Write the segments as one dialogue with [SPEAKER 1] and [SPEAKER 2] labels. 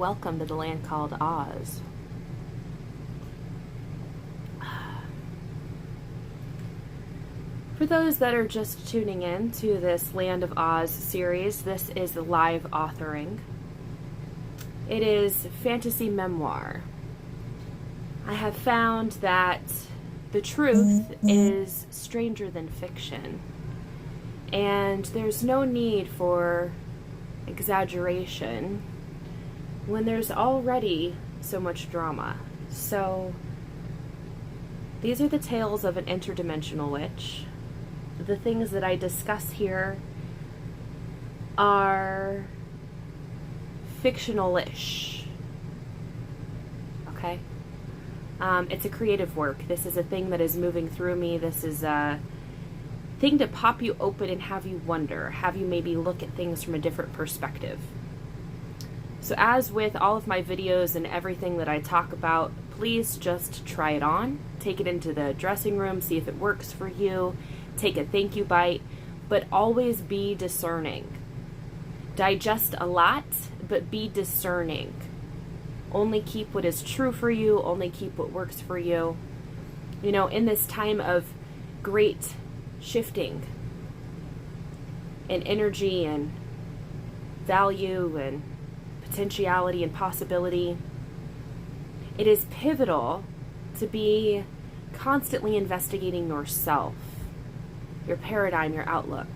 [SPEAKER 1] Welcome to the land called Oz. For those that are just tuning in to this Land of Oz series, this is the live authoring. It is fantasy memoir. I have found that the truth is stranger than fiction, and there's no need for exaggeration when there's already so much drama. So these are the tales of an interdimensional witch. The things that I discuss here are fictional-ish. Okay? It's a creative work. This is a thing that is moving through me. This is a thing to pop you open and have you wonder, have you maybe look at things from a different perspective. So as with all of my videos and everything that I talk about, please just try it on. Take it into the dressing room, see if it works for you. Take a thank you bite, but always be discerning. Digest a lot, but be discerning. Only keep what is true for you, only keep what works for you. You know, in this time of great shifting in energy and value and potentiality and possibility, it is pivotal to be constantly investigating yourself, your paradigm, your outlook.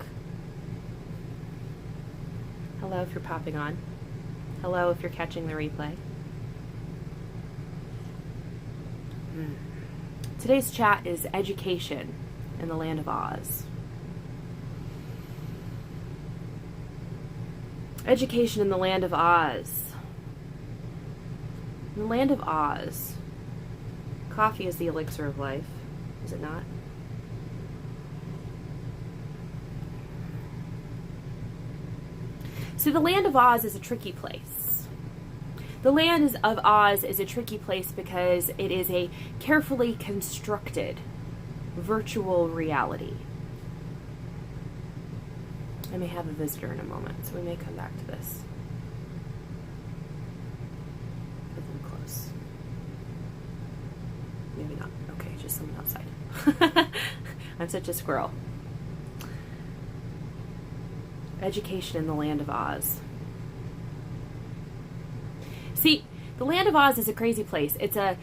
[SPEAKER 1] Hello if you're popping on. Hello if you're catching the replay. Today's chat is education in the Land of Oz. Education in the Land of Oz. In the Land of Oz, coffee is the elixir of life, is it not? So the Land of Oz is a tricky place. The Land of Oz is a tricky place because it is a carefully constructed virtual reality. I may have a visitor in a moment, so we may come back to this. Put them close. Maybe not. Okay, just someone outside. I'm such a squirrel. Education in the Land of Oz. See, the Land of Oz is a crazy place. It's a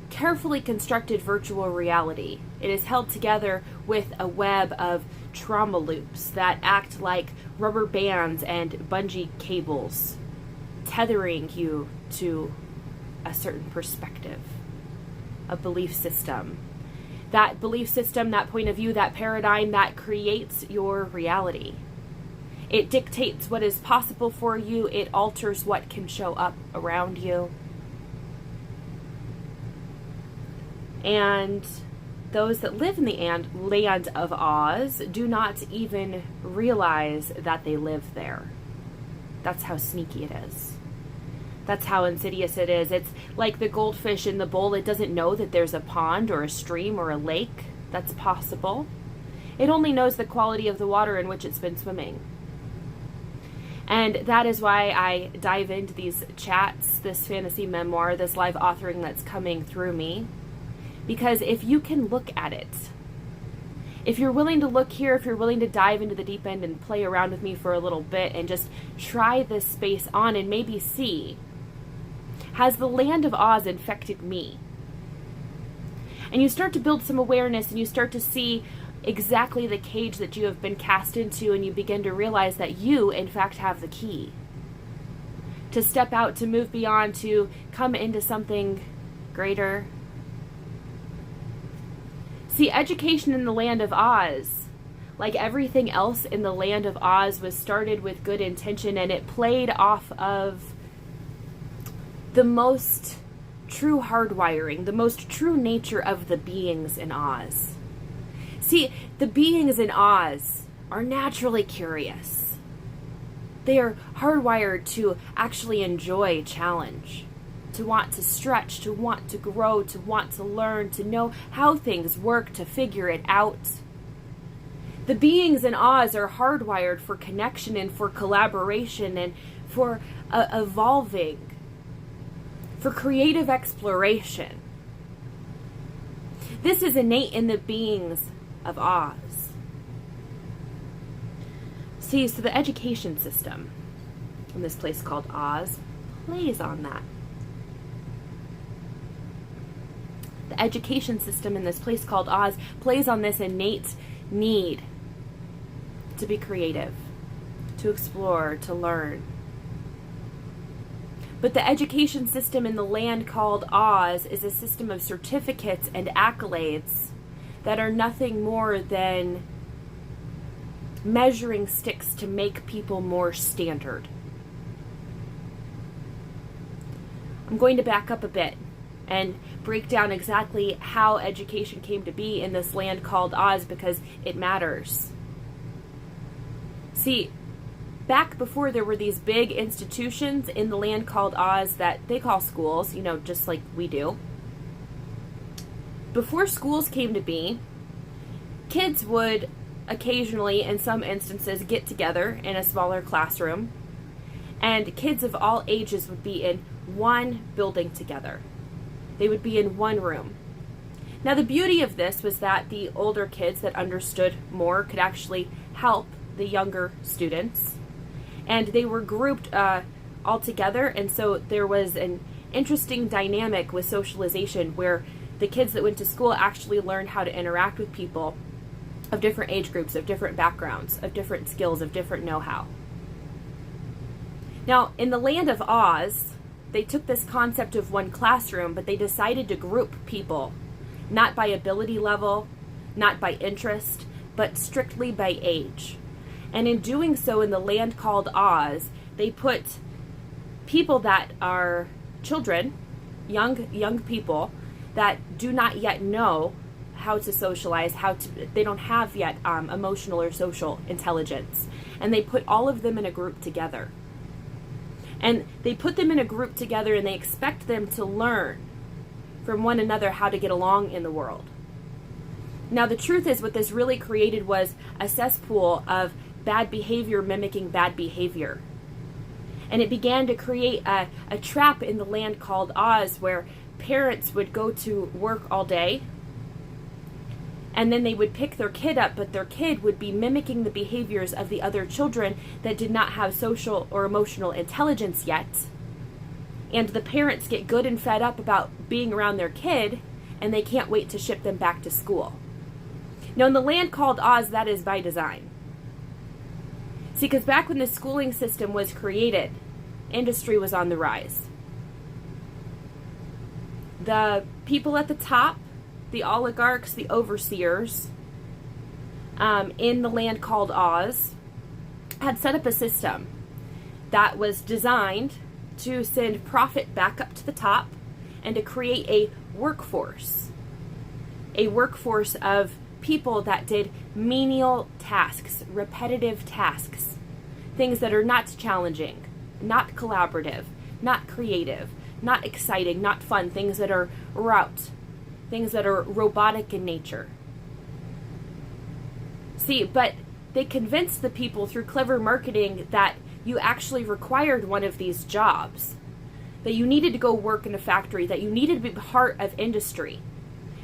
[SPEAKER 1] carefully constructed virtual reality. It is held together with a web of trauma loops that act like rubber bands and bungee cables, tethering you to a certain perspective, a belief system. That belief system, that point of view, that paradigm that creates your reality. It dictates what is possible for you. It alters what can show up around you. And those that live in the Land of Oz do not even realize that they live there. That's how sneaky it is. That's how insidious it is. It's like the goldfish in the bowl. It doesn't know that there's a pond or a stream or a lake that's possible. It only knows the quality of the water in which it's been swimming. And that is why I dive into these chats, this fantasy memoir, this live authoring that's coming through me. Because if you can look at it, if you're willing to look here, if you're willing to dive into the deep end and play around with me for a little bit and just try this space on and maybe see, has the Land of Oz infected me? And you start to build some awareness and you start to see exactly the cage that you have been cast into, and you begin to realize that you, in fact, have the key to step out, to move beyond, to come into something greater. See, education in the Land of Oz, like everything else in the Land of Oz, was started with good intention, and it played off of the most true hardwiring, the most true nature of the beings in Oz. See, the beings in Oz are naturally curious. They are hardwired to actually enjoy challenge, to want to stretch, to want to grow, to want to learn, to know how things work, to figure it out. The beings in Oz are hardwired for connection and for collaboration and for evolving for creative exploration. This is innate in the beings of Oz. See, so the education system in this place called Oz plays on that. The education system in this place called Oz plays on this innate need to be creative, to explore, to learn. But the education system in the land called Oz is a system of certificates and accolades that are nothing more than measuring sticks to make people more standard. I'm going to back up a bit and break down exactly how education came to be in this land called Oz, because it matters. See, back before there were these big institutions in the land called Oz that they call schools, just like we do. Before schools came to be, kids would occasionally, in some instances, get together in a smaller classroom, and kids of all ages would be in one building together. They would be in one room. Now, the beauty of this was that the older kids that understood more could actually help the younger students, and they were grouped all together, and so there was an interesting dynamic with socialization where the kids that went to school actually learned how to interact with people of different age groups, of different backgrounds, of different skills, of different know-how. Now, in the land of Oz, they took this concept of one classroom, but they decided to group people, not by ability level, not by interest, but strictly by age. And in doing so, in the land called Oz, they put people that are children, young people, that do not yet know how to socialize, they don't have yet emotional or social intelligence. And they put all of them in a group together. And they put them in a group together, and they expect them to learn from one another how to get along in the world. Now, the truth is, what this really created was a cesspool of bad behavior mimicking bad behavior. And it began to create a trap in the land called Oz, where parents would go to work all day, and then they would pick their kid up, but their kid would be mimicking the behaviors of the other children that did not have social or emotional intelligence yet. And the parents get good and fed up about being around their kid, and they can't wait to ship them back to school. Now, in the land called Oz, that is by design. See, because back when the schooling system was created, industry was on the rise. The people at the top, the oligarchs, the overseers, in the land called Oz, had set up a system that was designed to send profit back up to the top and to create a workforce of people that did menial tasks, repetitive tasks, things that are not challenging, not collaborative, not creative, not exciting, not fun, things that are rote, things that are robotic in nature. See, but they convinced the people through clever marketing that you actually required one of these jobs, that you needed to go work in a factory, that you needed to be part of industry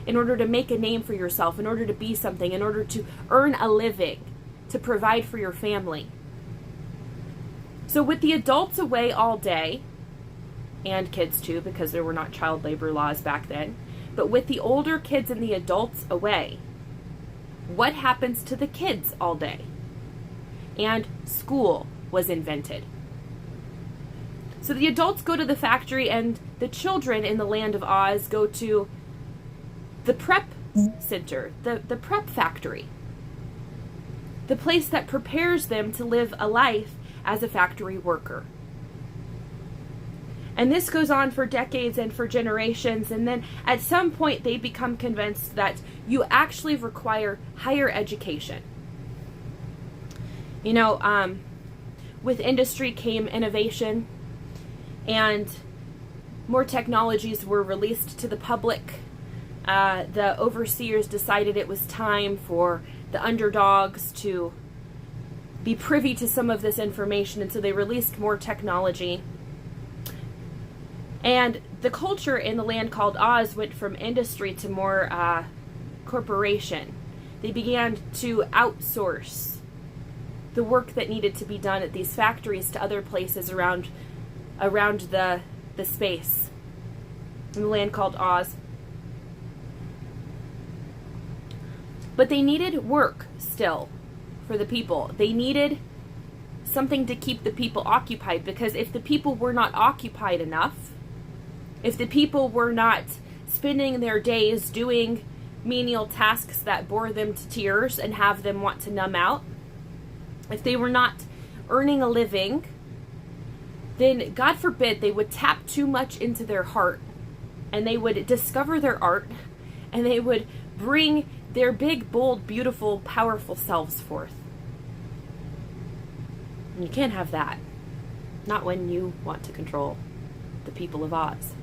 [SPEAKER 1] in order to make a name for yourself, in order to be something, in order to earn a living, to provide for your family. So with the adults away all day, and kids too, because there were not child labor laws back then, but with the older kids and the adults away, what happens to the kids all day? And school was invented. So the adults go to the factory, and the children in the land of Oz go to the prep center, the prep factory, the place that prepares them to live a life as a factory worker. And this goes on for decades and for generations, and then at some point they become convinced that you actually require higher education. With industry came innovation, and more technologies were released to the public. The overseers decided it was time for the underdogs to be privy to some of this information, and so they released more technology. And the culture in the land called Oz went from industry to more corporation. They began to outsource the work that needed to be done at these factories to other places around the space in the land called Oz. But they needed work still for the people. They needed something to keep the people occupied, because if the people were not occupied enough, if the people were not spending their days doing menial tasks that bore them to tears and have them want to numb out, if they were not earning a living, then God forbid they would tap too much into their heart, and they would discover their art, and they would bring their big, bold, beautiful, powerful selves forth. And you can't have that. Not when you want to control the people of Oz.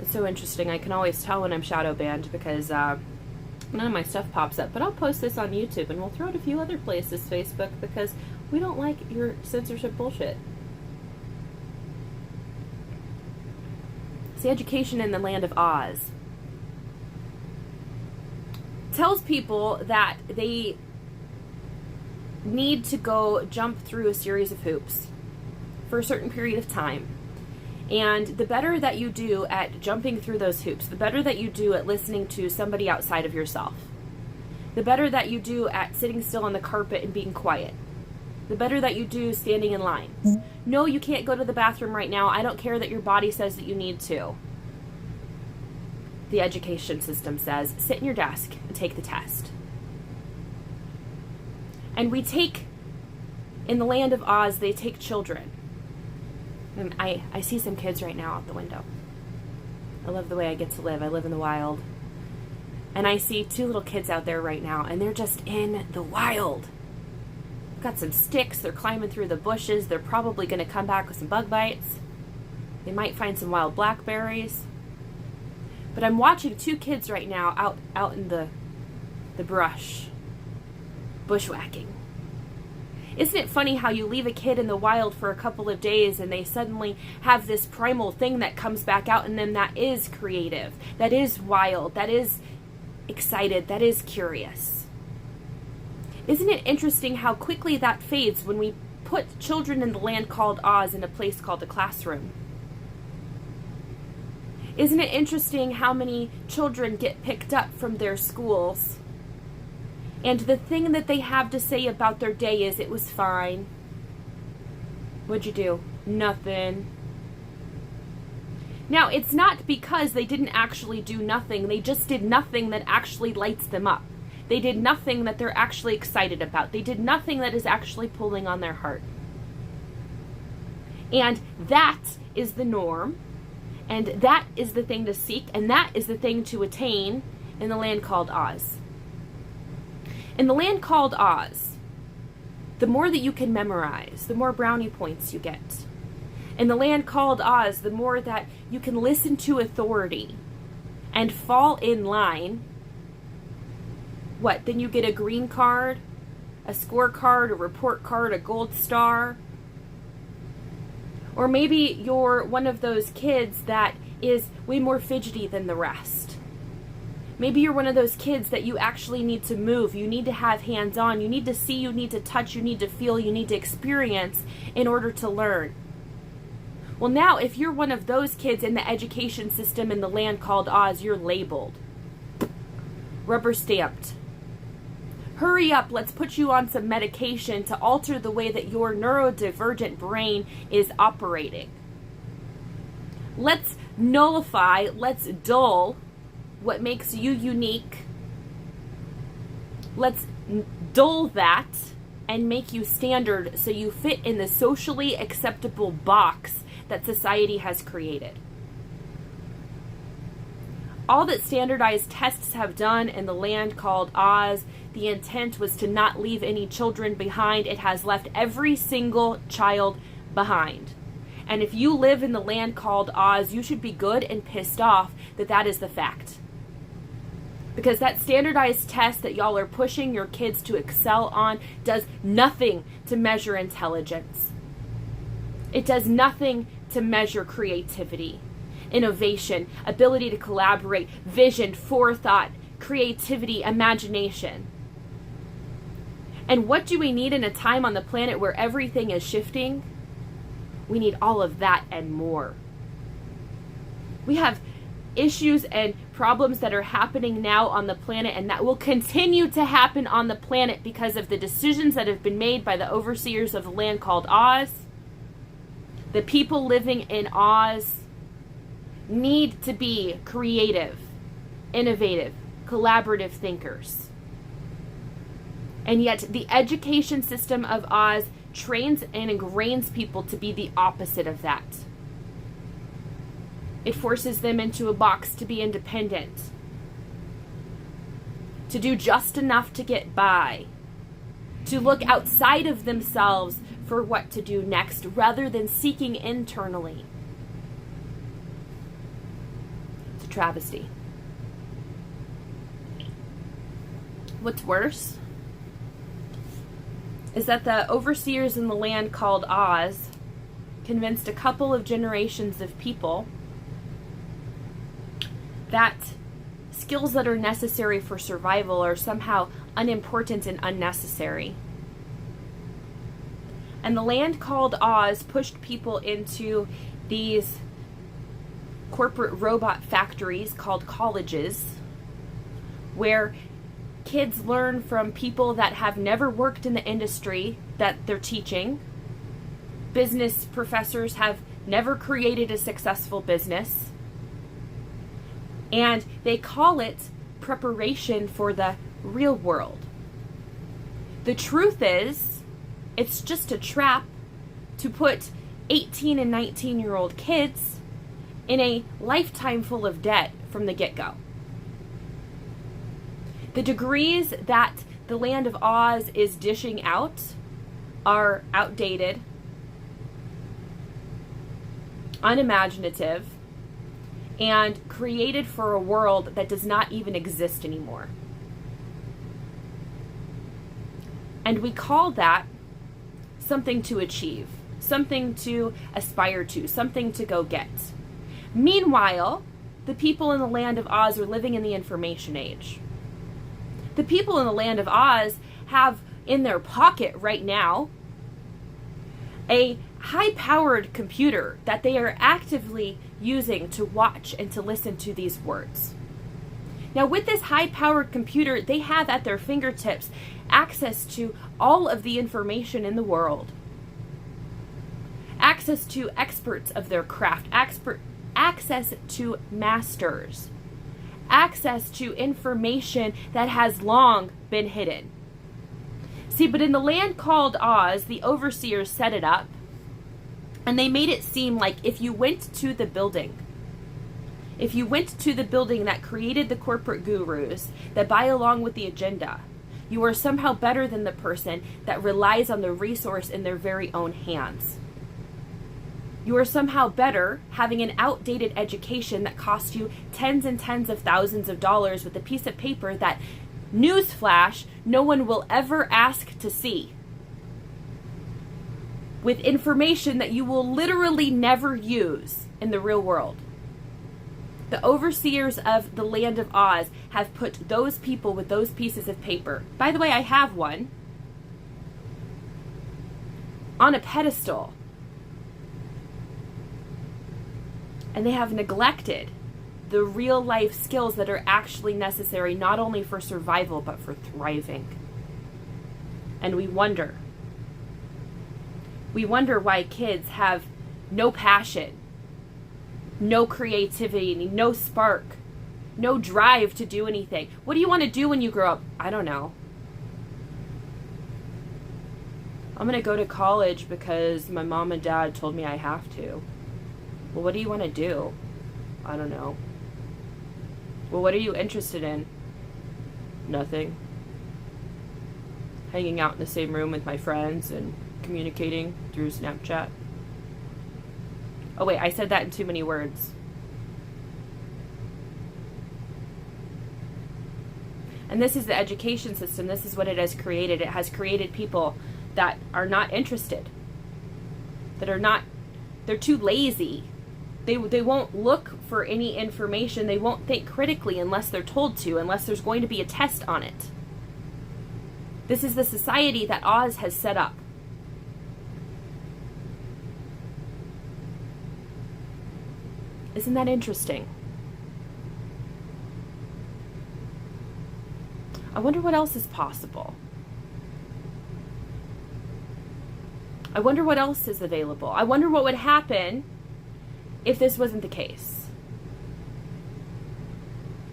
[SPEAKER 1] It's so interesting. I can always tell when I'm shadow banned because none of my stuff pops up. But I'll post this on YouTube, and we'll throw it a few other places, Facebook, because we don't like your censorship bullshit. It's the education in the land of Oz. Tells people that they need to go jump through a series of hoops for a certain period of time. And the better that you do at jumping through those hoops, the better that you do at listening to somebody outside of yourself, the better that you do at sitting still on the carpet and being quiet, the better that you do standing in line. No, you can't go to the bathroom right now. I don't care that your body says that you need to. The education system says, sit in your desk and take the test. And we take, in the land of Oz, they take children. And I see some kids right now out the window. I love the way I get to live. I live in the wild. And I see 2 little kids out there right now, and they're just in the wild. Got some sticks. They're climbing through the bushes. They're probably going to come back with some bug bites. They might find some wild blackberries. But I'm watching 2 kids right now out in the brush, bushwhacking. Isn't it funny how you leave a kid in the wild for a couple of days and they suddenly have this primal thing that comes back out in them that is creative, that is wild, that is excited, that is curious? Isn't it interesting how quickly that fades when we put children in the land called Oz in a place called a classroom? Isn't it interesting how many children get picked up from their schools, and the thing that they have to say about their day is, it was fine. What'd you do? Nothing. Now, it's not because they didn't actually do nothing. They just did nothing that actually lights them up. They did nothing that they're actually excited about. They did nothing that is actually pulling on their heart. And that is the norm. And that is the thing to seek. And that is the thing to attain in the land called Oz. In the land called Oz, the more that you can memorize, the more brownie points you get. In the land called Oz, the more that you can listen to authority and fall in line, then you get a green card, a scorecard, a report card, a gold star. Or maybe you're one of those kids that is way more fidgety than the rest. Maybe you're one of those kids that you actually need to move. You need to have hands-on. You need to see, you need to touch, you need to feel, you need to experience in order to learn. Well, now, if you're one of those kids in the education system in the land called Oz, you're labeled. Rubber stamped. Hurry up, let's put you on some medication to alter the way that your neurodivergent brain is operating. Let's nullify, let's dull what makes you unique. Let's dull that and make you standard so you fit in the socially acceptable box that society has created. All that standardized tests have done in the land called Oz, the intent was to not leave any children behind. It has left every single child behind. And if you live in the land called Oz, you should be good and pissed off that that is the fact. Because that standardized test that y'all are pushing your kids to excel on does nothing to measure intelligence. It does nothing to measure creativity, innovation, ability to collaborate, vision, forethought, creativity, imagination. And what do we need in a time on the planet where everything is shifting? We need all of that and more. We have issues and problems that are happening now on the planet, and that will continue to happen on the planet because of the decisions that have been made by the overseers of the land called Oz. The people living in Oz need to be creative, innovative, collaborative thinkers. And yet the education system of Oz trains and ingrains people to be the opposite of that. It forces them into a box to be independent, to do just enough to get by, to look outside of themselves for what to do next rather than seeking internally. It's a travesty. What's worse is that the overseers in the land called Oz convinced a couple of generations of people that skills that are necessary for survival are somehow unimportant and unnecessary. And the land called Oz pushed people into these corporate robot factories called colleges, where kids learn from people that have never worked in the industry that they're teaching. Business professors have never created a successful business. And they call it preparation for the real world. The truth is, it's just a trap to put 18 and 19-year-old kids in a lifetime full of debt from the get-go. The degrees that the land of Oz is dishing out are outdated, unimaginative, and created for a world that does not even exist anymore. And we call that something to achieve, something to aspire to, something to go get. Meanwhile, the people in the land of Oz are living in the information age. The people in the land of Oz have in their pocket right now a high-powered computer that they are actively using to watch and to listen to these words. Now, with this high-powered computer, they have at their fingertips access to all of the information in the world. Access to experts of their craft, access to masters, access to information that has long been hidden. See, but in the land called Oz, the overseers set it up, and they made it seem like if you went to the building that created the corporate gurus that buy along with the agenda, you are somehow better than the person that relies on the resource in their very own hands. You are somehow better having an outdated education that costs you tens and tens of thousands of dollars with a piece of paper that, newsflash, no one will ever ask to see, with information that you will literally never use in the real world. The overseers of the land of Oz have put those people with those pieces of paper, by the way, I have one, on a pedestal. And they have neglected the real life skills that are actually necessary, not only for survival, but for thriving. And we wonder why kids have no passion, no creativity, no spark, no drive to do anything. What do you want to do when you grow up? I don't know. I'm going to go to college because my mom and dad told me I have to. Well, what do you want to do? I don't know. Well, what are you interested in? Nothing. Hanging out in the same room with my friends and communicating through Snapchat. Oh wait, I said that in too many words. And this is the education system. This is what it has created. It has created people that are not interested, they're too lazy. They won't look for any information. They won't think critically unless they're told to, unless there's going to be a test on it. This is the society that Oz has set up. Isn't that interesting? I wonder what else is possible. I wonder what else is available. I wonder what would happen if this wasn't the case.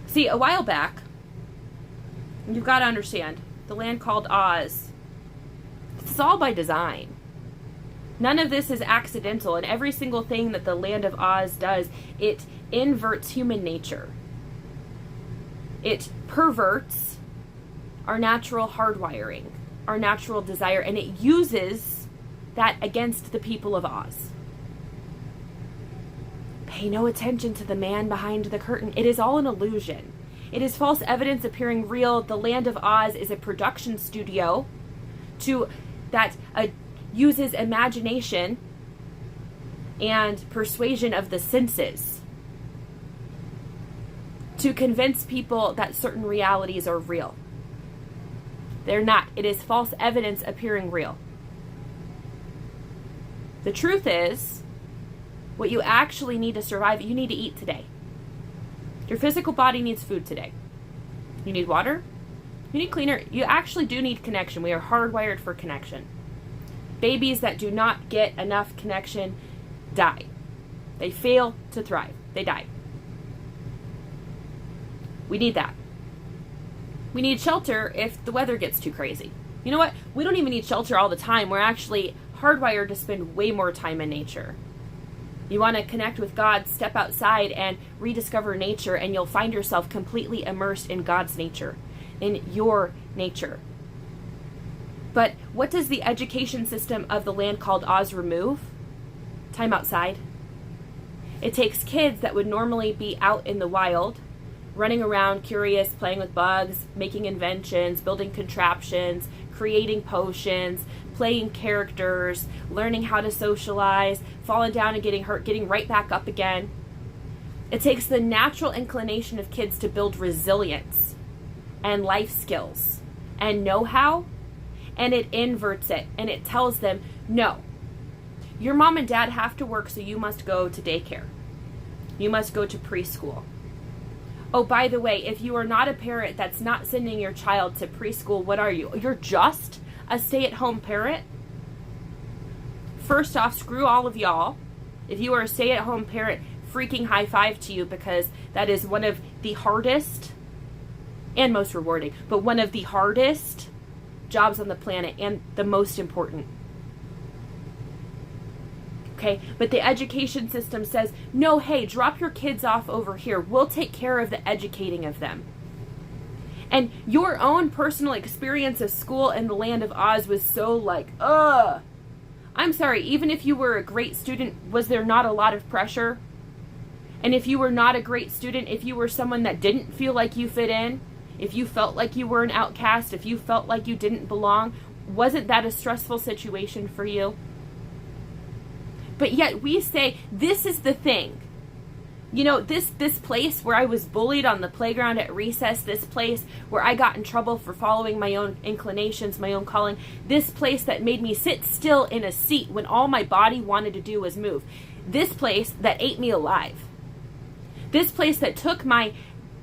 [SPEAKER 1] See, a while back, you've got to understand, the land called Oz, it's all by design. None of this is accidental, and every single thing that the land of Oz does, it inverts human nature. It perverts our natural hardwiring, our natural desire, and it uses that against the people of Oz. Pay no attention to the man behind the curtain. It is all an illusion. It is false evidence appearing real. The land of Oz is a production studio that uses imagination and persuasion of the senses to convince people that certain realities are real. They're not. It is false evidence appearing real. The truth is, what you actually need to survive, you need to eat today. Your physical body needs food today. You need water. You need cleaner. You actually do need connection. We are hardwired for connection. Babies that do not get enough connection die. They fail to thrive. They die. We need that. We need shelter if the weather gets too crazy. You know what? We don't even need shelter all the time. We're actually hardwired to spend way more time in nature. You want to connect with God, step outside and rediscover nature, and you'll find yourself completely immersed in God's nature, in your nature. But what does the education system of the land called Oz remove? Time outside. It takes kids that would normally be out in the wild, running around curious, playing with bugs, making inventions, building contraptions, creating potions, playing characters, learning how to socialize, falling down and getting hurt, getting right back up again. It takes the natural inclination of kids to build resilience and life skills and know-how, and it inverts it, and it tells them, no, your mom and dad have to work, so you must go to daycare. You must go to preschool. Oh, by the way, if you are not a parent that's not sending your child to preschool, what are you? You're just a stay-at-home parent? First off, screw all of y'all. If you are a stay-at-home parent, freaking high five to you, because that is one of the hardest and most rewarding, but one of the hardest jobs on the planet and the most important. Okay, but the education system says, no, hey, drop your kids off over here. We'll take care of the educating of them. And your own personal experience of school in the land of Oz was so like, I'm sorry, even if you were a great student, was there not a lot of pressure? And if you were not a great student, if you were someone that didn't feel like you fit in, if you felt like you were an outcast, if you felt like you didn't belong, wasn't that a stressful situation for you? But yet we say, this is the thing. You know, this place where I was bullied on the playground at recess, this place where I got in trouble for following my own inclinations, my own calling, this place that made me sit still in a seat when all my body wanted to do was move, this place that ate me alive, this place that took my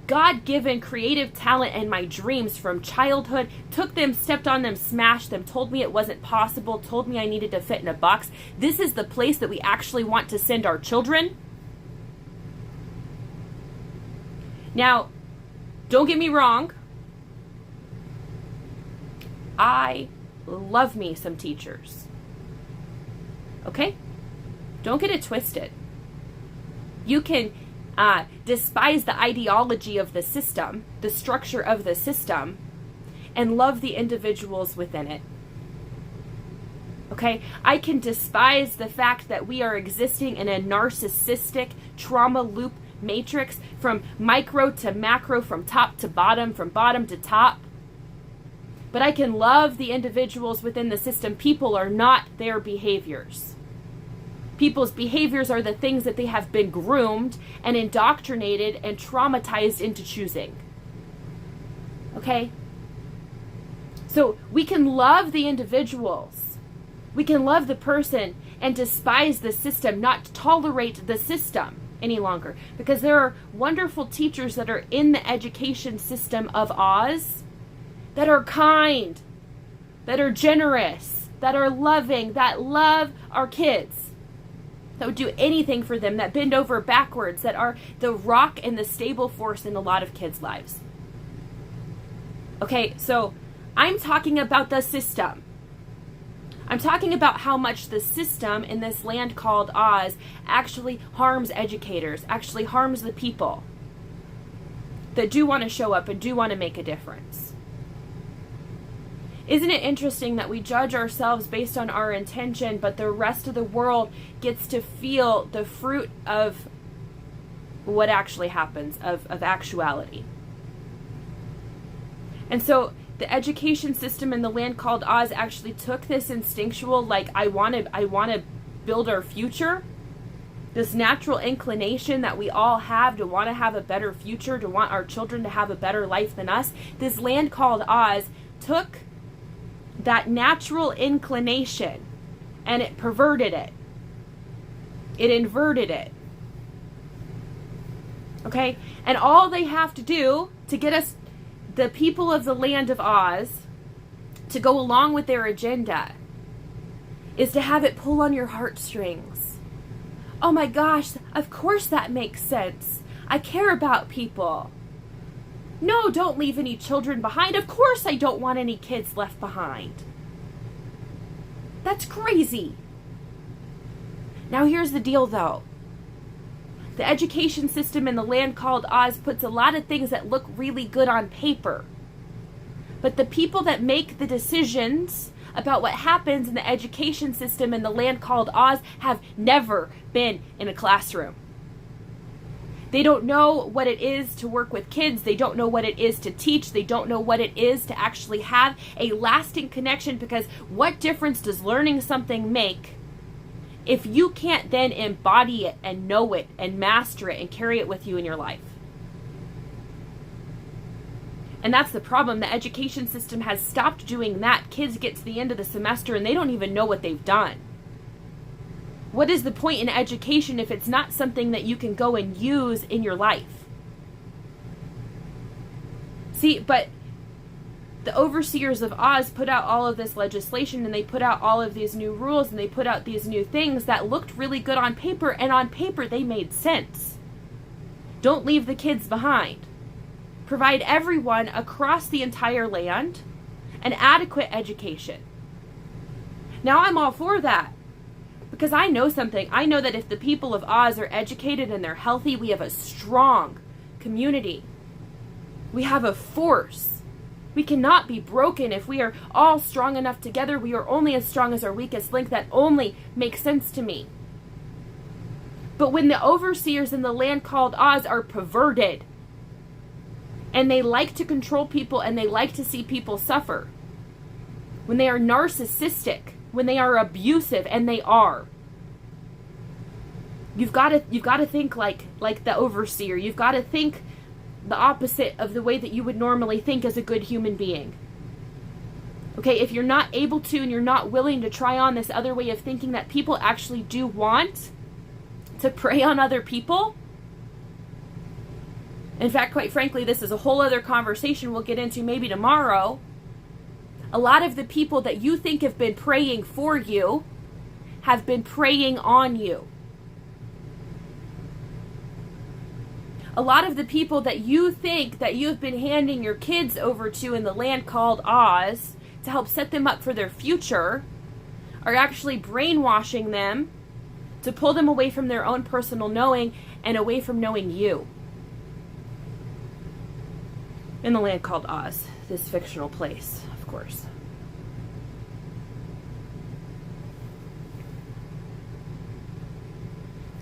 [SPEAKER 1] God-given creative talent and my dreams from childhood, took them, stepped on them, smashed them, told me it wasn't possible, told me I needed to fit in a box. This is the place that we actually want to send our children. Now, don't get me wrong. I love me some teachers. Okay? Don't get it twisted. You can despise the ideology of the system, the structure of the system, and love the individuals within it. Okay? I can despise the fact that we are existing in a narcissistic, trauma loop matrix from micro to macro, from top to bottom, from bottom to top. But I can love the individuals within the system. People are not their behaviors. People's behaviors are the things that they have been groomed and indoctrinated and traumatized into choosing. Okay? So we can love the individuals. We can love the person and despise the system, not tolerate the system any longer. Because there are wonderful teachers that are in the education system of Oz that are kind, that are generous, that are loving, that love our kids, that would do anything for them, that bend over backwards, that are the rock and the stable force in a lot of kids' lives. Okay, so I'm talking about the system. I'm talking about how much the system in this land called Oz actually harms educators, actually harms the people that do want to show up and do want to make a difference. Isn't it interesting that we judge ourselves based on our intention, but the rest of the world gets to feel the fruit of what actually happens, of actuality? And so the education system in the land called Oz actually took this instinctual, like, I want to build our future, this natural inclination that we all have to want to have a better future, to want our children to have a better life than us. This land called Oz took that natural inclination and it perverted it. It inverted it. Okay? And all they have to do to get us, the people of the land of Oz, to go along with their agenda is to have it pull on your heartstrings. Oh my gosh, of course that makes sense. I care about people. No, don't leave any children behind. Of course I don't want any kids left behind. That's crazy. Now here's the deal though. The education system in the land called Oz puts a lot of things that look really good on paper. But the people that make the decisions about what happens in the education system in the land called Oz have never been in a classroom. They don't know what it is to work with kids. They don't know what it is to teach. They don't know what it is to actually have a lasting connection, because what difference does learning something make if you can't then embody it and know it and master it and carry it with you in your life? And that's the problem. The education system has stopped doing that. Kids get to the end of the semester and they don't even know what they've done. What is the point in education if it's not something that you can go and use in your life? See, but the overseers of Oz put out all of this legislation, and they put out all of these new rules, and they put out these new things that looked really good on paper, and on paper they made sense. Don't leave the kids behind. Provide everyone across the entire land an adequate education. Now I'm all for that. Because I know something. I know that if the people of Oz are educated and they're healthy, we have a strong community. We have a force. We cannot be broken if we are all strong enough together. We are only as strong as our weakest link. That only makes sense to me. But when the overseers in the land called Oz are perverted, and they like to control people and they like to see people suffer, when they are narcissistic, when they are abusive, and they are, you've got to think like the overseer. You've got to think the opposite of the way that you would normally think as a good human being. Okay, if you're not able to and you're not willing to try on this other way of thinking that people actually do want to prey on other people. In fact, quite frankly, this is a whole other conversation we'll get into maybe tomorrow. A lot of the people that you think have been praying for you have been preying on you. A lot of the people that you think that you've been handing your kids over to in the land called Oz to help set them up for their future are actually brainwashing them to pull them away from their own personal knowing and away from knowing you. In the land called Oz, this fictional place, of course.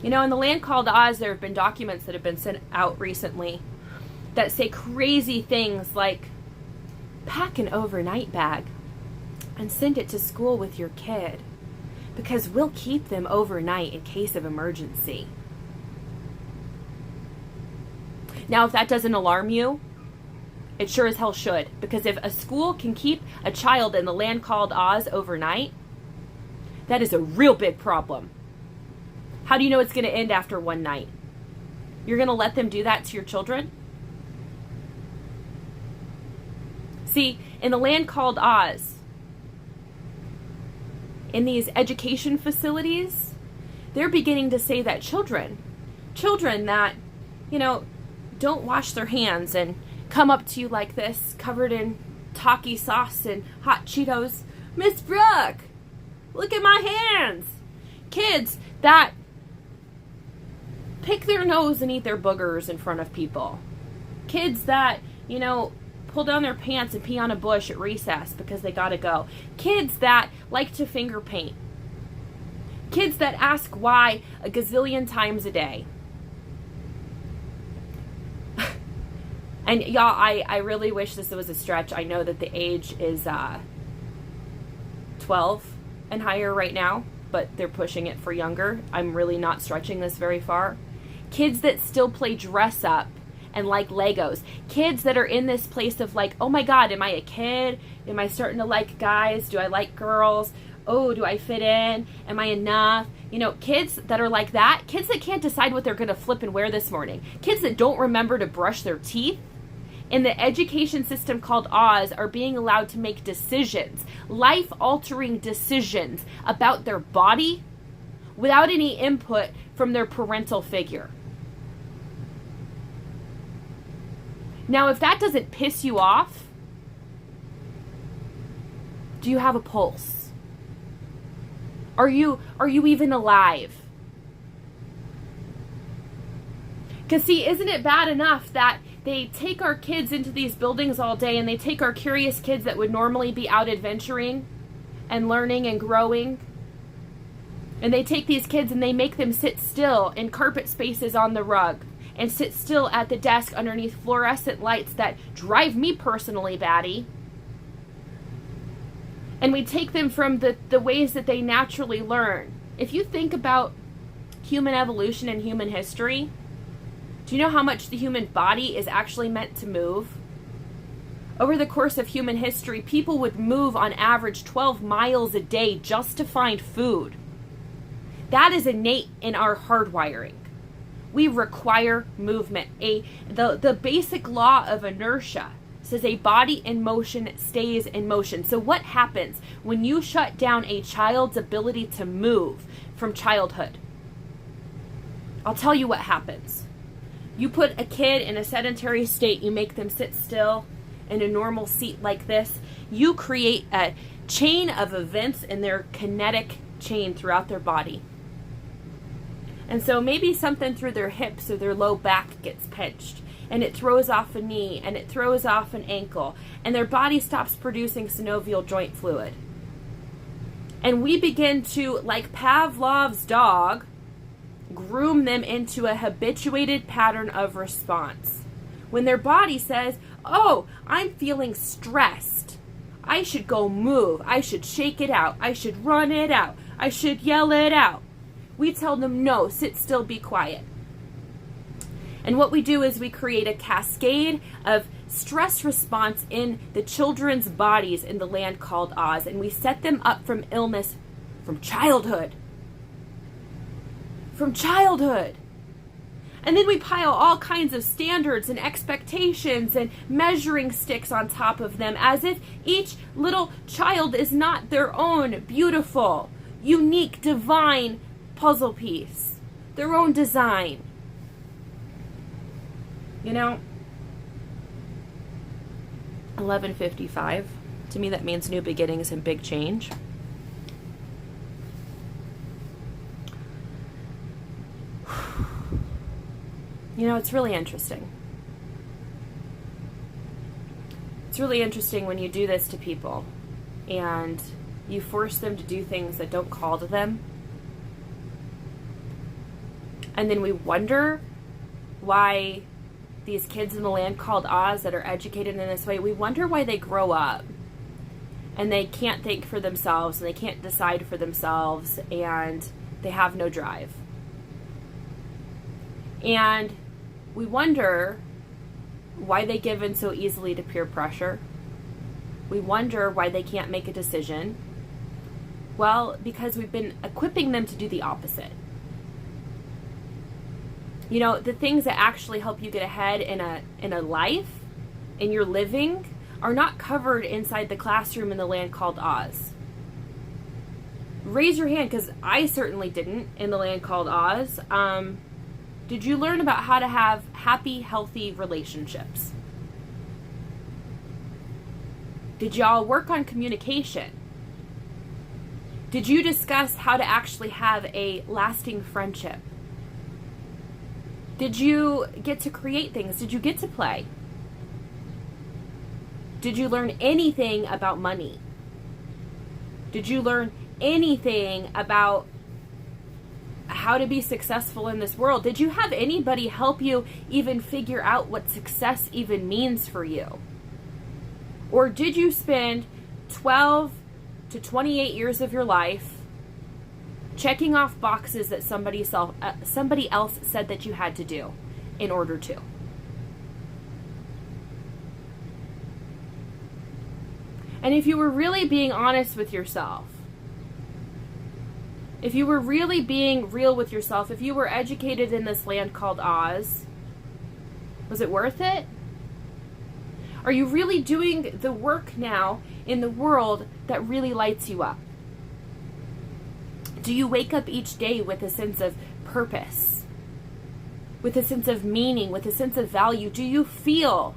[SPEAKER 1] You know, in the land called Oz, there have been documents that have been sent out recently that say crazy things like, pack an overnight bag and send it to school with your kid because we'll keep them overnight in case of emergency. Now, if that doesn't alarm you, it sure as hell should, because if a school can keep a child in the land called Oz overnight, that is a real big problem. How do you know it's going to end after one night? You're going to let them do that to your children? See, in the land called Oz, in these education facilities, they're beginning to say that children that, you know, don't wash their hands and come up to you like this, covered in Taki sauce and hot Cheetos, Miss Brooke, look at my hands. Kids that pick their nose and eat their boogers in front of people. Kids that, you know, pull down their pants and pee on a bush at recess because they gotta go. Kids that like to finger paint. Kids that ask why a gazillion times a day. And y'all, I really wish this was a stretch. I know that the age is 12 and higher right now, but they're pushing it for younger. I'm really not stretching this very far. Kids that still play dress up and like Legos. Kids that are in this place of like, oh my God, am I a kid? Am I starting to like guys? Do I like girls? Oh, do I fit in? Am I enough? You know, kids that are like that. Kids that can't decide what they're going to flip and wear this morning. Kids that don't remember to brush their teeth. In the education system called Oz are being allowed to make decisions, life-altering decisions about their body without any input from their parental figure. Now, if that doesn't piss you off, do you have a pulse? Are you even alive? Because see, isn't it bad enough that they take our kids into these buildings all day and they take our curious kids that would normally be out adventuring and learning and growing, and they take these kids and they make them sit still in carpet spaces on the rug and sit still at the desk underneath fluorescent lights that drive me personally batty. And we take them from the ways that they naturally learn. If you think about human evolution and human history, do you know how much the human body is actually meant to move? Over the course of human history, people would move on average 12 miles a day just to find food. That is innate in our hardwiring. We require movement. The basic law of inertia says a body in motion stays in motion. So what happens when you shut down a child's ability to move from childhood? I'll tell you what happens. You put a kid in a sedentary state, you make them sit still in a normal seat like this, you create a chain of events in their kinetic chain throughout their body. And so maybe something through their hips or their low back gets pinched, and it throws off a knee, and it throws off an ankle, and their body stops producing synovial joint fluid. And we begin to, like Pavlov's dog, groom them into a habituated pattern of response. When their body says, oh, I'm feeling stressed, I should go move, I should shake it out, I should run it out, I should yell it out, we tell them, no, sit still, be quiet. And what we do is we create a cascade of stress response in the children's bodies in the land called Oz, and we set them up from illness from childhood. From childhood. And then we pile all kinds of standards and expectations and measuring sticks on top of them as if each little child is not their own beautiful, unique, divine puzzle piece, their own design. You know, 11:55, to me that means new beginnings and big change. You know, it's really interesting. It's really interesting when you do this to people and you force them to do things that don't call to them. And then we wonder why these kids in the land called Oz that are educated in this way, we wonder why they grow up and they can't think for themselves and they can't decide for themselves and they have no drive. And we wonder why they give in so easily to peer pressure. We wonder why they can't make a decision. Well, because we've been equipping them to do the opposite. You know, the things that actually help you get ahead in a life, in your living, are not covered inside the classroom in the land called Oz. Raise your hand, because I certainly didn't in the land called Oz. Did you learn about how to have happy, healthy relationships? Did y'all work on communication? Did you discuss how to actually have a lasting friendship? Did you get to create things? Did you get to play? Did you learn anything about money? Did you learn anything about how to be successful in this world? Did you have anybody help you even figure out what success even means for you? Or did you spend 12 to 28 years of your life checking off boxes that somebody else said that you had to do in order to? And if you were really being honest with yourself, if you were really being real with yourself, if you were educated in this land called Oz, was it worth it? Are you really doing the work now in the world that really lights you up? Do you wake up each day with a sense of purpose, with a sense of meaning, with a sense of value? Do you feel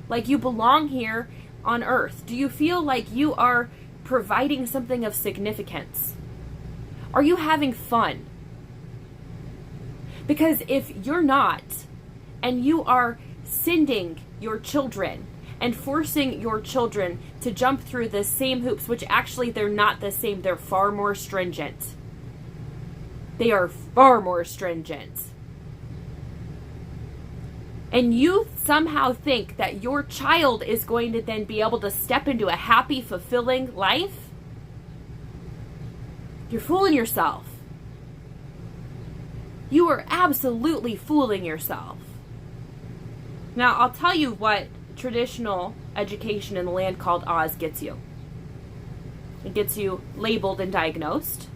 [SPEAKER 1] like you belong here on earth? Do you feel like you are providing something of significance? Are you having fun? Because if you're not, and you are sending your children and forcing your children to jump through the same hoops, which actually they're not the same, they're far more stringent. They are far more stringent. And you somehow think that your child is going to then be able to step into a happy, fulfilling life? You're fooling yourself. You are absolutely fooling yourself. Now, I'll tell you what traditional education in the land called Oz gets you. It gets you labeled and diagnosed.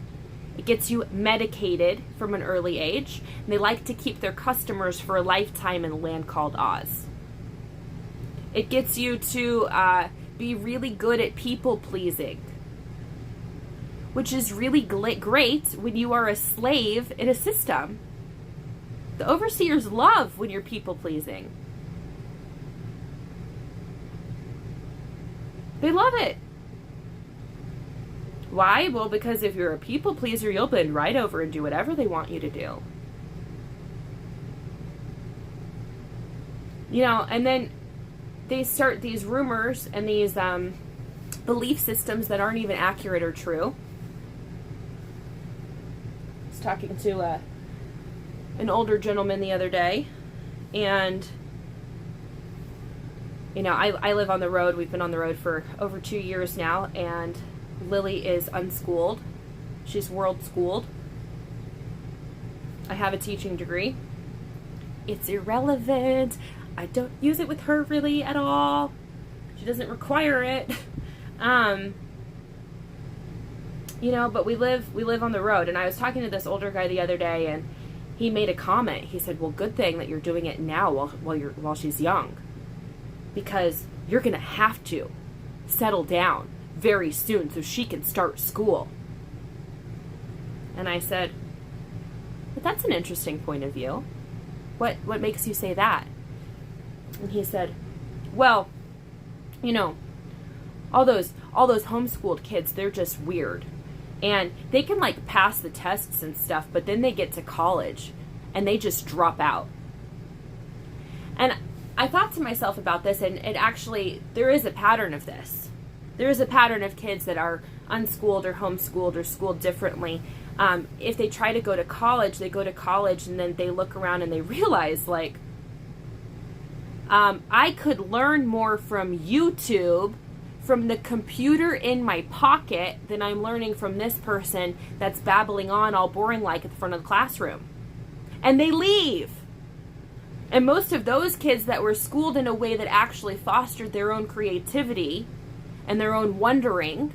[SPEAKER 1] It gets you medicated from an early age. And they like to keep their customers for a lifetime in the land called Oz. It gets you to be really good at people pleasing, which is really great when you are a slave in a system. The overseers love when you're people pleasing. They love it. Why? Well, because if you're a people pleaser, you'll bend right over and do whatever they want you to do. You know, and then they start these rumors and these belief systems that aren't even accurate or true. I was talking to an older gentleman the other day, and you know, I live on the road. We've been on the road for over 2 years now, and Lily is unschooled. She's world schooled. I have a teaching degree. It's irrelevant. I don't use it with her really at all. She doesn't require it. You know, but we live on the road. And I was talking to this older guy the other day, and he made a comment. He said, "Well, good thing that you're doing it now while she's young, because you're going to have to settle down very soon so she can start school." And I said, "But that's an interesting point of view. What makes you say that?" And he said, "Well, you know, all those homeschooled kids, they're just weird. And they can like pass the tests and stuff, but then they get to college and they just drop out." And I thought to myself about this, and it actually, there is a pattern of this. There is a pattern of kids that are unschooled or homeschooled or schooled differently. If they try to go to college, they go to college and then they look around and they realize, like, I could learn more from YouTube, from the computer in my pocket, than I'm learning from this person that's babbling on all boring like at the front of the classroom. And they leave. And most of those kids that were schooled in a way that actually fostered their own creativity and their own wondering,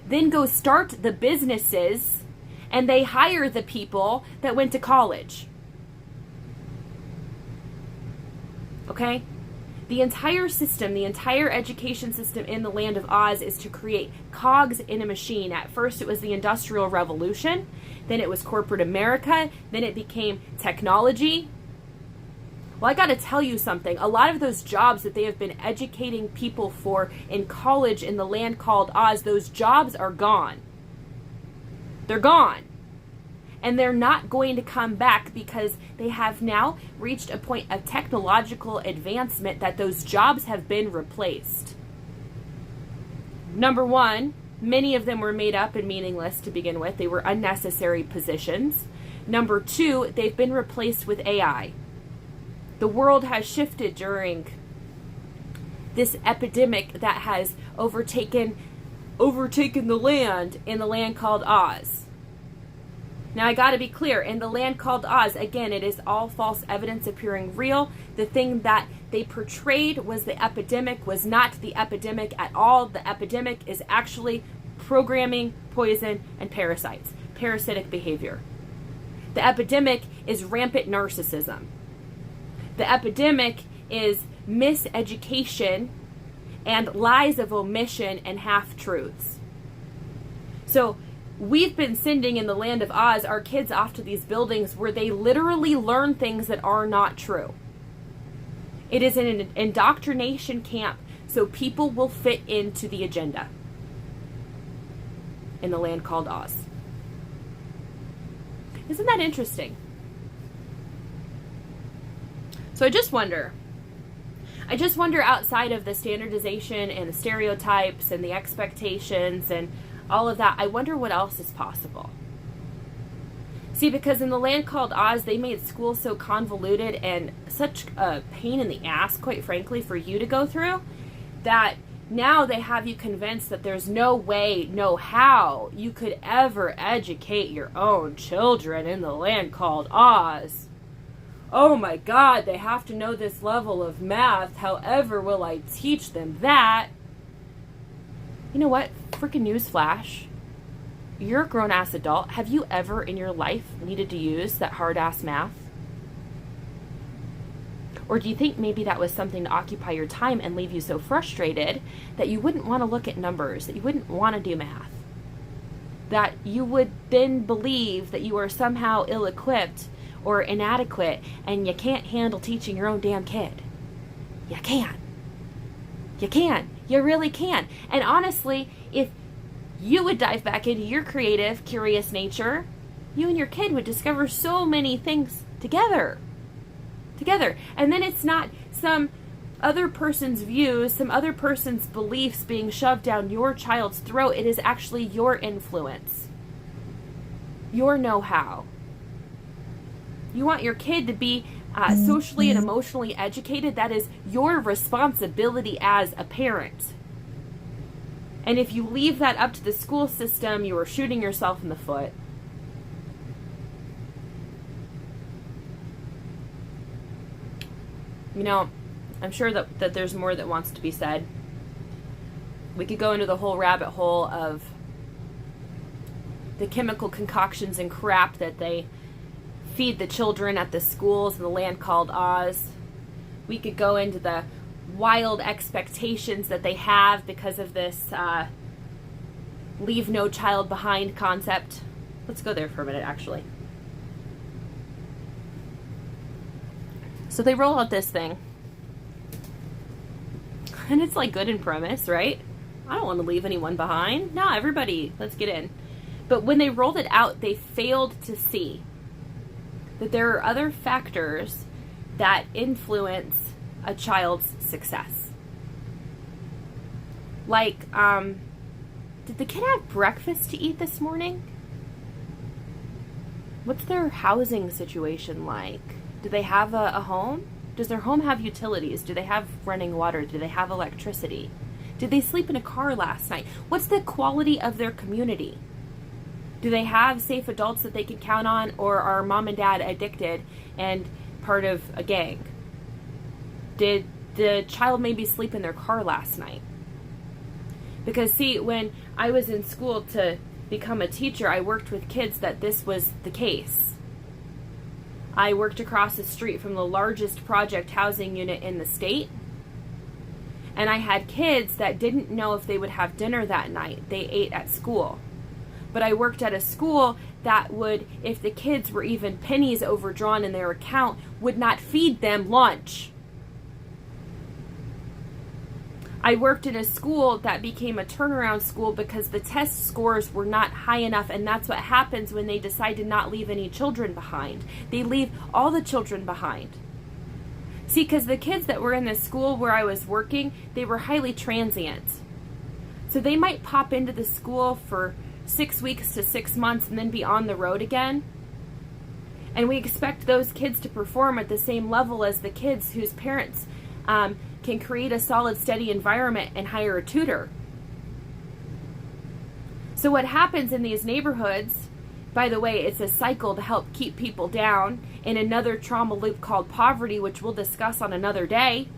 [SPEAKER 1] then go start the businesses, and they hire the people that went to college. Okay? The entire system, the entire education system in the Land of Oz is to create cogs in a machine. At first it was the Industrial Revolution, then it was corporate America, then it became technology. Well, I got to tell you something. A lot of those jobs that they have been educating people for in college in the land called Oz, those jobs are gone. They're gone. And they're not going to come back because they have now reached a point of technological advancement that those jobs have been replaced. Number one, many of them were made up and meaningless to begin with. They were unnecessary positions. Number two, they've been replaced with AI. The world has shifted during this epidemic that has overtaken the land in the land called Oz. Now, I got to be clear, in the land called Oz, again, it is all false evidence appearing real. The thing that they portrayed was the epidemic was not the epidemic at all. The epidemic is actually programming, poison, and parasites, parasitic behavior. The epidemic is rampant narcissism. The epidemic is miseducation and lies of omission and half-truths. So we've been sending in the land of Oz our kids off to these buildings where they literally learn things that are not true. It is an indoctrination camp so people will fit into the agenda in the land called Oz. Isn't that interesting? So I just wonder outside of the standardization and the stereotypes and the expectations and all of that, I wonder what else is possible. See, because in the land called Oz, they made school so convoluted and such a pain in the ass, quite frankly, for you to go through, that now they have you convinced that there's no way, no how you could ever educate your own children in the land called Oz. Oh my God, they have to know this level of math. However will I teach them that? You know what? Freaking newsflash. You're a grown-ass adult. Have you ever in your life needed to use that hard-ass math? Or do you think maybe that was something to occupy your time and leave you so frustrated that you wouldn't want to look at numbers, that you wouldn't want to do math? That you would then believe that you are somehow ill-equipped or inadequate, and you can't handle teaching your own damn kid. You can. You can. You really can. And honestly, if you would dive back into your creative, curious nature, you and your kid would discover so many things together. And then it's not some other person's views, some other person's beliefs being shoved down your child's throat. It is actually your influence, your know-how. You want your kid to be socially and emotionally educated. That is your responsibility as a parent. And if you leave that up to the school system, you are shooting yourself in the foot. You know, I'm sure that there's more that wants to be said. We could go into the whole rabbit hole of the chemical concoctions and crap that they feed the children at the schools in the land called Oz. We could go into the wild expectations that they have because of this leave no child behind concept. Let's go there for a minute, actually. So they roll out this thing. And it's like good in premise, right? I don't want to leave anyone behind. No, everybody, let's get in. But when they rolled it out, they failed to see that there are other factors that influence a child's success. Like, did the kid have breakfast to eat this morning? What's their housing situation like? Do they have a home? Does their home have utilities? Do they have running water? Do they have electricity? Did they sleep in a car last night? What's the quality of their community? Do they have safe adults that they can count on, or are mom and dad addicted and part of a gang? Did the child maybe sleep in their car last night? Because see, when I was in school to become a teacher, I worked with kids that this was the case. I worked across the street from the largest project housing unit in the state. And I had kids that didn't know if they would have dinner that night. They ate at school. But I worked at a school that would, if the kids were even pennies overdrawn in their account, would not feed them lunch. I worked in a school that became a turnaround school because the test scores were not high enough, and that's what happens when they decide to not leave any children behind. They leave all the children behind. See, because the kids that were in the school where I was working, they were highly transient. So they might pop into the school for 6 weeks to 6 months and then be on the road again. And we expect those kids to perform at the same level as the kids whose parents can create a solid, steady environment and hire a tutor. So what happens in these neighborhoods, by the way, it's a cycle to help keep people down in another trauma loop called poverty, which we'll discuss on another day.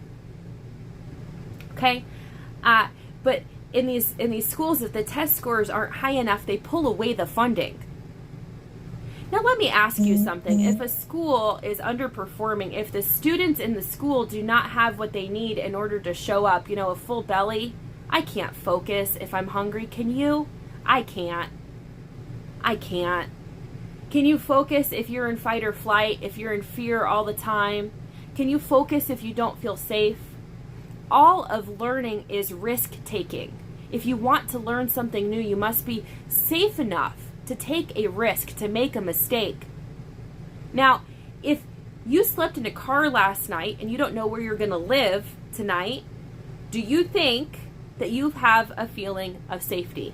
[SPEAKER 1] Okay? But in these schools, if the test scores aren't high enough, they pull away the funding. Now let me ask you something. If a school is underperforming, if the students in the school do not have what they need in order to show up, a full belly, I can't focus if I'm hungry. Can you? I can't. Can you focus if you're in fight or flight, if you're in fear all the time? Can you focus if you don't feel safe? All of learning is risk-taking. If you want to learn something new, you must be safe enough to take a risk, to make a mistake. Now, if you slept in a car last night and you don't know where you're going to live tonight, do you think that you have a feeling of safety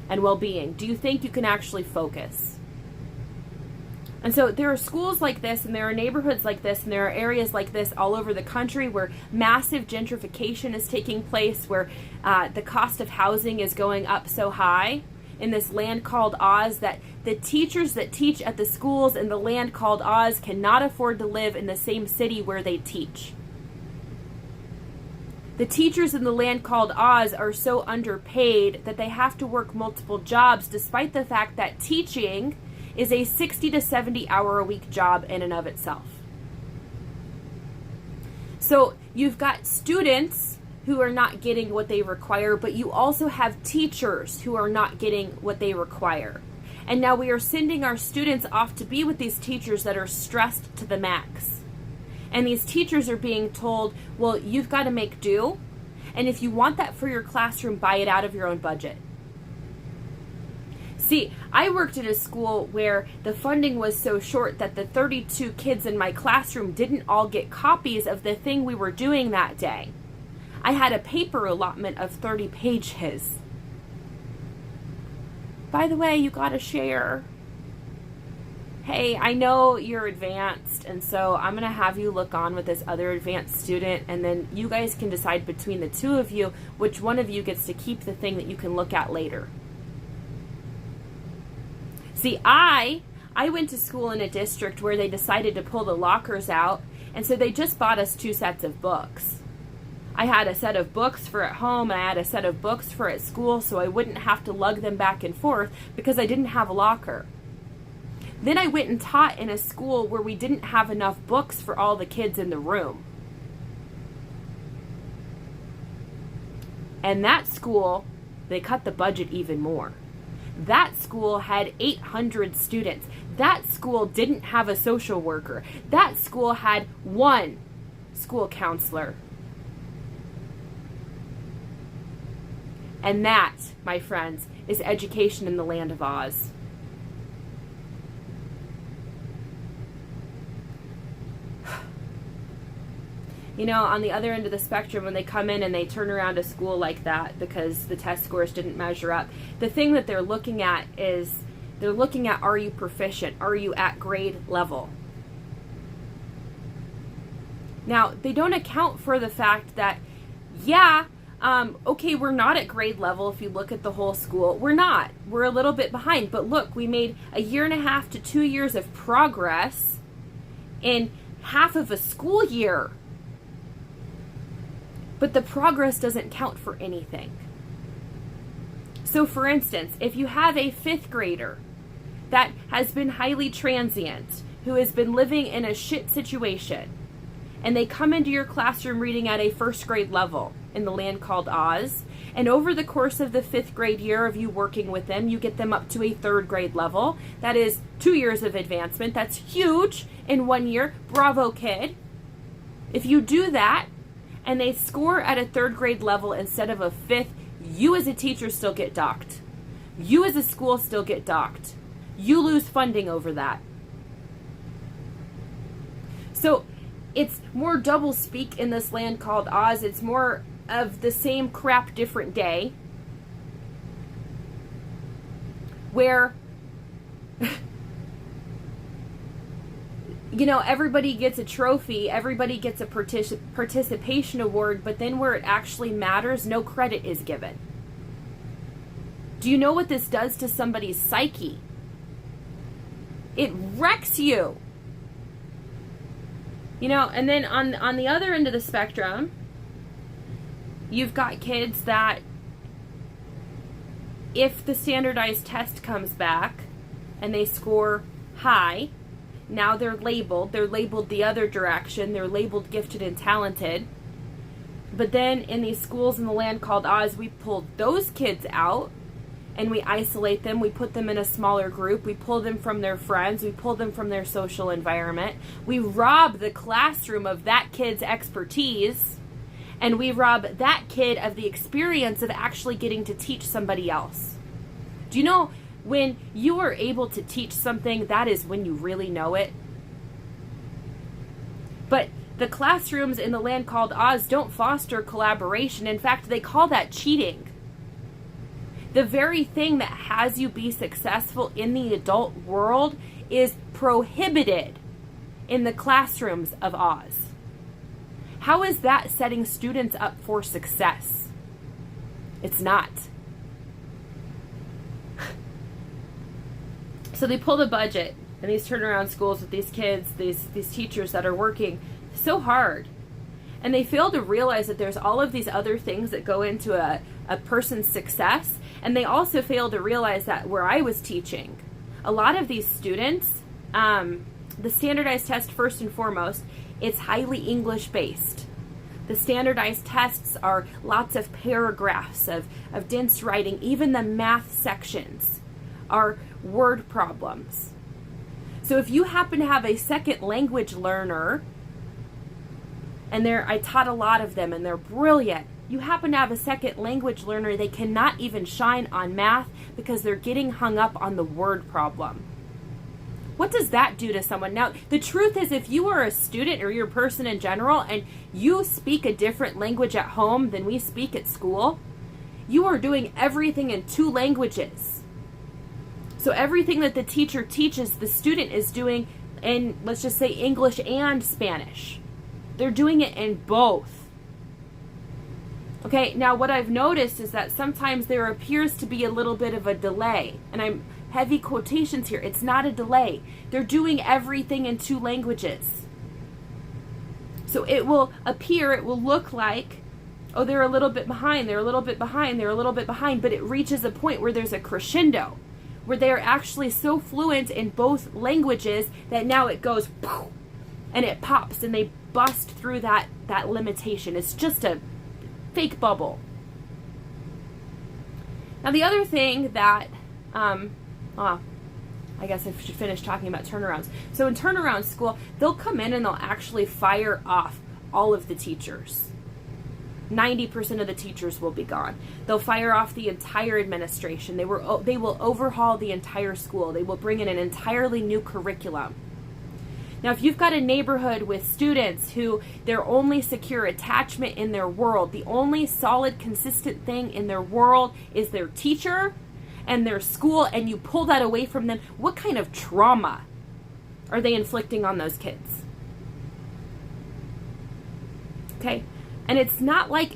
[SPEAKER 1] and well-being? Do you think you can actually focus? And so there are schools like this, and there are neighborhoods like this, and there are areas like this all over the country where massive gentrification is taking place, where the cost of housing is going up so high in this land called Oz that the teachers that teach at the schools in the land called Oz cannot afford to live in the same city where they teach. The teachers in the land called Oz are so underpaid that they have to work multiple jobs, despite the fact that teaching is a 60 to 70 hour a week job in and of itself. So you've got students who are not getting what they require, but you also have teachers who are not getting what they require. And now we are sending our students off to be with these teachers that are stressed to the max. And these teachers are being told, well, you've got to make do. And if you want that for your classroom, buy it out of your own budget. See, I worked at a school where the funding was so short that the 32 kids in my classroom didn't all get copies of the thing we were doing that day. I had a paper allotment of 30 pages. By the way, you got to share. Hey, I know you're advanced, and so I'm going to have you look on with this other advanced student, and then you guys can decide between the two of you which one of you gets to keep the thing that you can look at later. See, I went to school in a district where they decided to pull the lockers out, and so they just bought us 2 sets of books. I had a set of books for at home, and I had a set of books for at school, so I wouldn't have to lug them back and forth because I didn't have a locker. Then I went and taught in a school where we didn't have enough books for all the kids in the room. And that school, they cut the budget even more. That school had 800 students. That school didn't have a social worker. That school had 1 school counselor. And that, my friends, is education in the land of Oz. On the other end of the spectrum, when they come in and they turn around a school like that because the test scores didn't measure up, the thing that they're looking at is They're looking at, are you proficient? Are you at grade level? Now, they don't account for the fact that, okay, we're not at grade level if you look at the whole school. We're not. We're a little bit behind. But look, we made 1.5 to 2 years of progress in half of a school year. But the progress doesn't count for anything. So for instance, if you have a 5th grader that has been highly transient, who has been living in a shit situation, and they come into your classroom reading at a 1st grade level in the land called Oz, and over the course of the 5th grade year of you working with them, you get them up to a 3rd grade level. That is 2 years of advancement. That's huge in 1 year. Bravo, kid. If you do that, and they score at a 3rd grade level instead of a 5th, you as a teacher still get docked. You as a school still get docked. You lose funding over that. So it's more double speak in this land called Oz. It's more of the same crap, different day. Where, everybody gets a trophy, everybody gets a participation award, but then where it actually matters, no credit is given. Do you know what this does to somebody's psyche? It wrecks you. And then on the other end of the spectrum, you've got kids that if the standardized test comes back and they score high, now they're labeled the other direction. They're labeled gifted and talented. But then in these schools in the land called Oz, we pulled those kids out and we isolate them. We put them in a smaller group. We pull them from their friends. We pull them from their social environment. We rob the classroom of that kid's expertise, and we rob that kid of the experience of actually getting to teach somebody else. Do you know when you are able to teach something, that is when you really know it? But the classrooms in the land called Oz don't foster collaboration. In fact, they call that cheating. The very thing that has you be successful in the adult world is prohibited in the classrooms of Oz. How is that setting students up for success? It's not. So they pull the budget in these turnaround schools with these kids, these teachers that are working so hard. And they fail to realize that there's all of these other things that go into a person's success. And they also fail to realize that where I was teaching, a lot of these students, the standardized test first and foremost, it's highly English based. The standardized tests are lots of paragraphs of dense writing. Even the math sections are word problems. So if you happen to have a second language learner, and I taught a lot of them and they're brilliant, you happen to have a second language learner, they cannot even shine on math because they're getting hung up on the word problem. What does that do to someone? Now, the truth is, if you are a student or you're a person in general and you speak a different language at home than we speak at school, you are doing everything in 2 languages. So everything that the teacher teaches, the student is doing in, let's just say, English and Spanish. They're doing it in both. Okay, now what I've noticed is that sometimes there appears to be a little bit of a delay, and I'm heavy quotations here. It's not a delay. They're doing everything in 2 languages. So it will look like, oh, they're a little bit behind, they're a little bit behind, they're a little bit behind, but it reaches a point where there's a crescendo, where they are actually so fluent in both languages that now it goes, and it pops, and they bust through that limitation. It's just a fake bubble. Now the other thing that, I guess I should finish talking about turnarounds. So in turnaround school, they'll come in and they'll actually fire off all of the teachers. 90% of the teachers will be gone. They'll fire off the entire administration. They will overhaul the entire school. They will bring in an entirely new curriculum. Now, if you've got a neighborhood with students who their only secure attachment in their world, the only solid, consistent thing in their world is their teacher, and their school, and you pull that away from them, what kind of trauma are they inflicting on those kids? Okay? And it's not like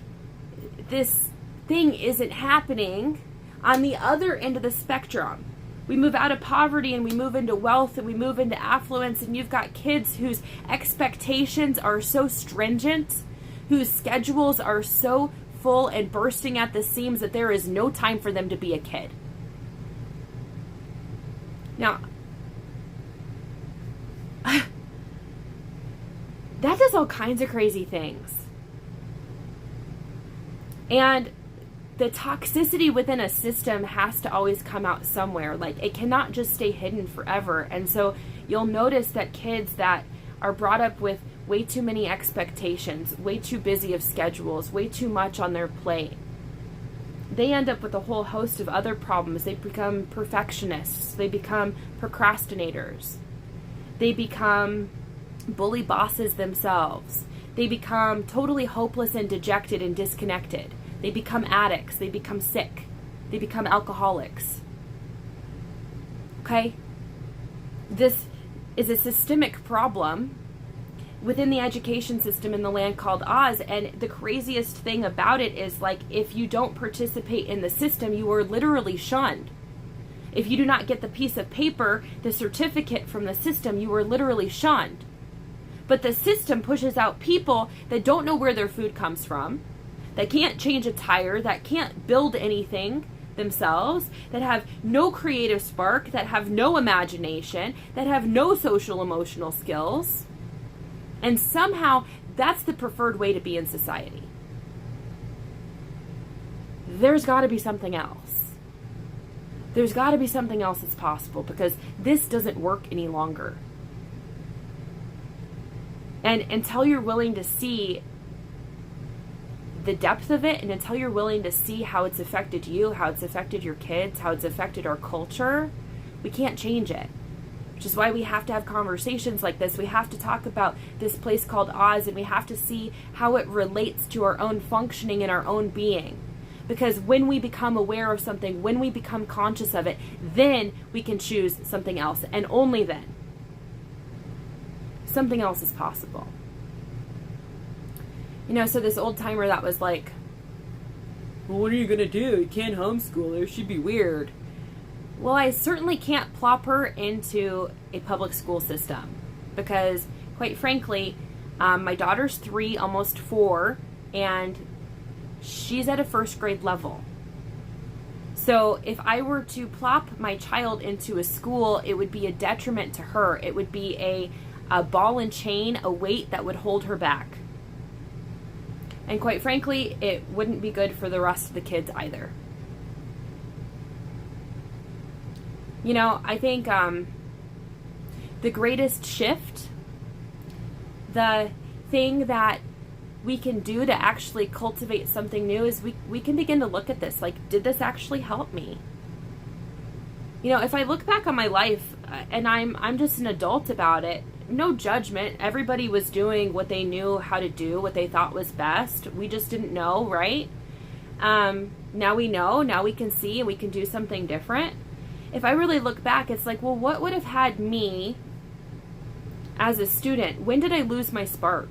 [SPEAKER 1] this thing isn't happening on the other end of the spectrum. We move out of poverty and we move into wealth and we move into affluence, and you've got kids whose expectations are so stringent, whose schedules are so full and bursting at the seams that there is no time for them to be a kid. Now, that does all kinds of crazy things. And the toxicity within a system has to always come out somewhere. Like, it cannot just stay hidden forever. And so you'll notice that kids that are brought up with way too many expectations, way too busy of schedules, way too much on their plate, they end up with a whole host of other problems. They become perfectionists. They become procrastinators. They become bully bosses themselves. They become totally hopeless and dejected and disconnected. They become addicts. They become sick. They become alcoholics. Okay? This is a systemic problem within the education system in the land called Oz. And the craziest thing about it is, like, if you don't participate in the system, you are literally shunned. If you do not get the piece of paper, the certificate from the system, you are literally shunned. But the system pushes out people that don't know where their food comes from, that can't change a tire, that can't build anything themselves, that have no creative spark, that have no imagination, that have no social emotional skills. And somehow that's the preferred way to be in society. There's got to be something else. There's got to be something else that's possible, because this doesn't work any longer. And until you're willing to see the depth of it, and until you're willing to see how it's affected you, how it's affected your kids, how it's affected our culture, we can't change it. Which is why we have to have conversations like this. We have to talk about this place called Oz, and we have to see how it relates to our own functioning and our own being. Because when we become aware of something, when we become conscious of it, then we can choose something else, and only then. Something else is possible. You know, so this old timer that was like, well, what are you going to do? You can't homeschool her. She'd be weird. Well, I certainly can't plop her into a public school system, because, quite frankly, my daughter's 3, almost 4, and she's at a first grade level. So if I were to plop my child into a school, it would be a detriment to her. It would be a ball and chain, a weight that would hold her back. And quite frankly, it wouldn't be good for the rest of the kids either. You know, I think the greatest shift, the thing that we can do to actually cultivate something new, is we can begin to look at this. Like, did this actually help me? You know, if I look back on my life, and I'm just an adult about it, no judgment. Everybody was doing what they knew how to do, what they thought was best. We just didn't know, right? Now we know. Now we can see, and we can do something different. If I really look back, it's like, well, what would have had me as a student? When did I lose my spark?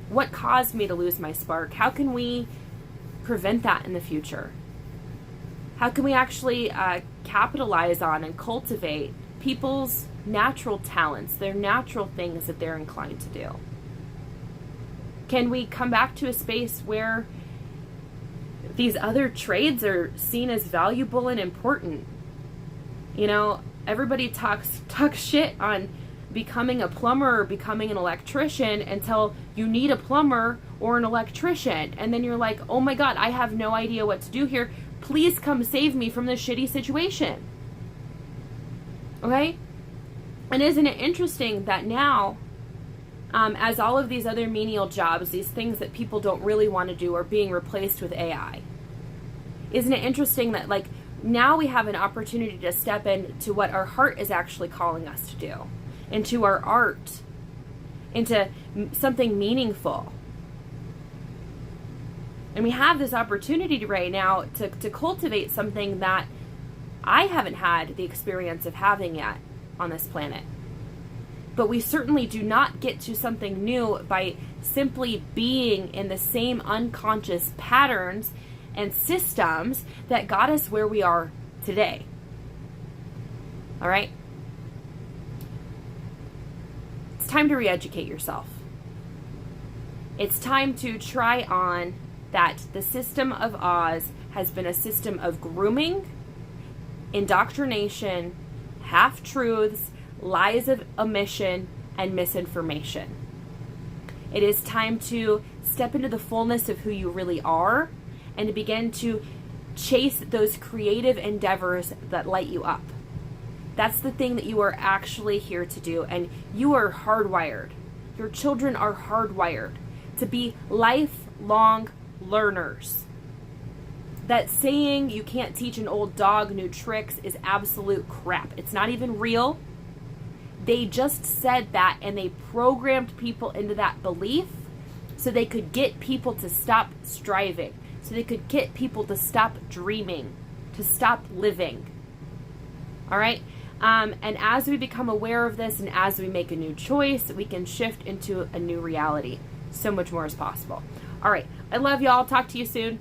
[SPEAKER 1] What caused me to lose my spark? How can we prevent that in the future? How can we actually capitalize on and cultivate people's natural talents, their natural things that they're inclined to do? Can we come back to a space where these other trades are seen as valuable and important? You know, everybody talks shit on becoming a plumber or becoming an electrician until you need a plumber or an electrician. And then you're like, oh my God, I have no idea what to do here. Please come save me from this shitty situation. Okay? And isn't it interesting that now, as all of these other menial jobs, these things that people don't really want to do, are being replaced with AI? Isn't it interesting that, like, now we have an opportunity to step into what our heart is actually calling us to do, into our art, into something meaningful. And we have this opportunity right now to cultivate something that I haven't had the experience of having yet on this planet. But we certainly do not get to something new by simply being in the same unconscious patterns and systems that got us where we are today. All right? It's time to re-educate yourself. It's time to try on that the system of Oz has been a system of grooming, indoctrination, half-truths, lies of omission, and misinformation. It is time to step into the fullness of who you really are and to begin to chase those creative endeavors that light you up. That's the thing that you are actually here to do, and you are hardwired. Your children are hardwired to be lifelong learners. That saying, you can't teach an old dog new tricks, is absolute crap. It's not even real. They just said that, and they programmed people into that belief so they could get people to stop striving, so they could get people to stop dreaming, to stop living. All right? And as we become aware of this and as we make a new choice, we can shift into a new reality. So much more is possible. All right. I love y'all. Talk to you soon.